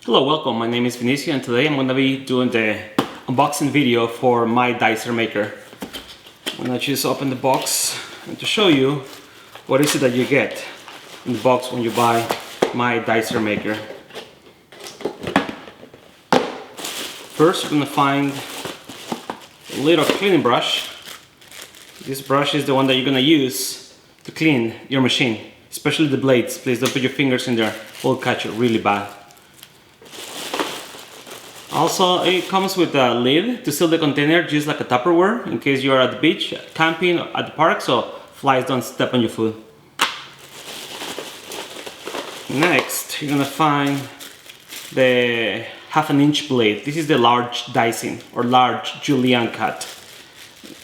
Hello, welcome. My name is Vinicio and today I'm going to be doing the unboxing video for my dicer maker. I'm going to just open the box and to show you what is it that you get in the box when you buy my dicer maker. First, you're going to find a little cleaning brush. This brush is the one that you're going to use to clean your machine, especially the blades. Please don't put your fingers in there, it will catch it really bad. Also, it comes with a lid to seal the container, just like a Tupperware, in case you are at the beach, camping, at the park, so flies don't step on your food. Next, you're gonna find the 1/2 inch blade. This is the large dicing or large julienne cut.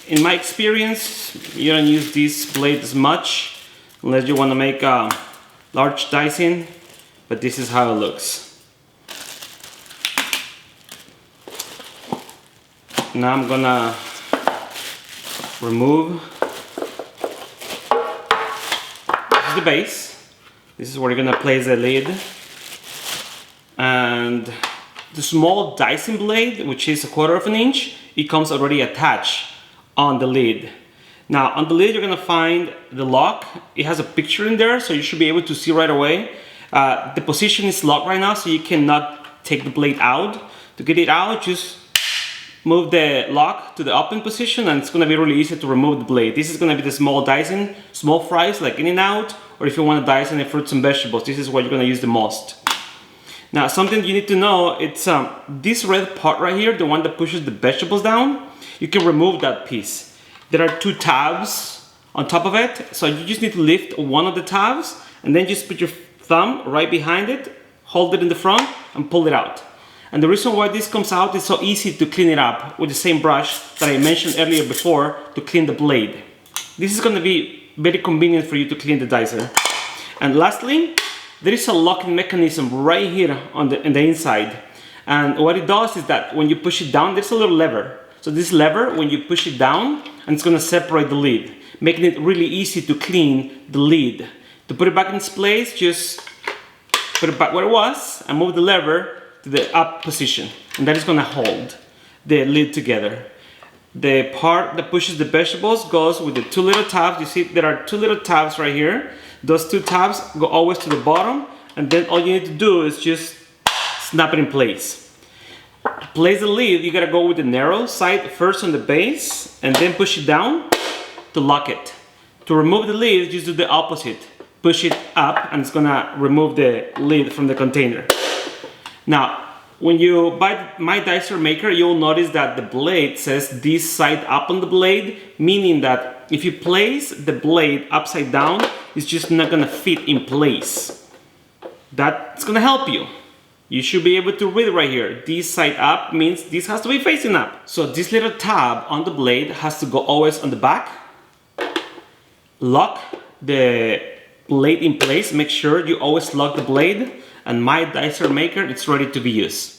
In my experience, you don't use this blade as much unless you want to make a large dicing, but this is how it looks. Now I'm gonna remove, this is the base, this is where you're gonna place the lid, and the small dicing blade, which is 1/4 inch, it comes already attached on the lid. Now on the lid you're gonna find the lock. It has a picture in there, so you should be able to see right away. The position is locked right now, so you cannot take the blade out. To get it out, just move the lock to the open position and it's going to be really easy to remove the blade. This is going to be the small dicing, small fries like in and out, or if you want to dice any fruits and vegetables, this is what you're going to use the most. Now something you need to know, it's this red part right here, the one that pushes the vegetables down, you can remove that piece. There are 2 tabs on top of it, so you just need to lift one of the tabs and then just put your thumb right behind it, hold it in the front and pull it out. And the reason why this comes out is so easy to clean it up with the same brush that I mentioned earlier before to clean the blade. This is going to be very convenient for you to clean the dicer. And lastly, there is a locking mechanism right here on the inside. And what it does is that when you push it down, there's a little lever. So this lever, when you push it down, and it's going to separate the lid, making it really easy to clean the lid. To put it back in its place, just put it back where it was and move the lever to the up position, and that is going to hold the lid together. The part that pushes the vegetables goes with the 2 little tabs. You see there are 2 little tabs right here. Those 2 tabs go always to the bottom, and then all you need to do is just snap it in place. To place the lid, you gotta go with the narrow side first on the base and then push it down to lock it. To remove the lid, just do the opposite. Push it up and it's gonna remove the lid from the container. Now, when you buy my dicer maker, you'll notice that the blade says this side up on the blade, meaning that if you place the blade upside down, it's just not gonna fit in place. That's gonna help you. You should be able to read right here. This side up means this has to be facing up. So this little tab on the blade has to go always on the back. Lock the blade in place. Make sure you always lock the blade. And my dicer maker, it's ready to be used.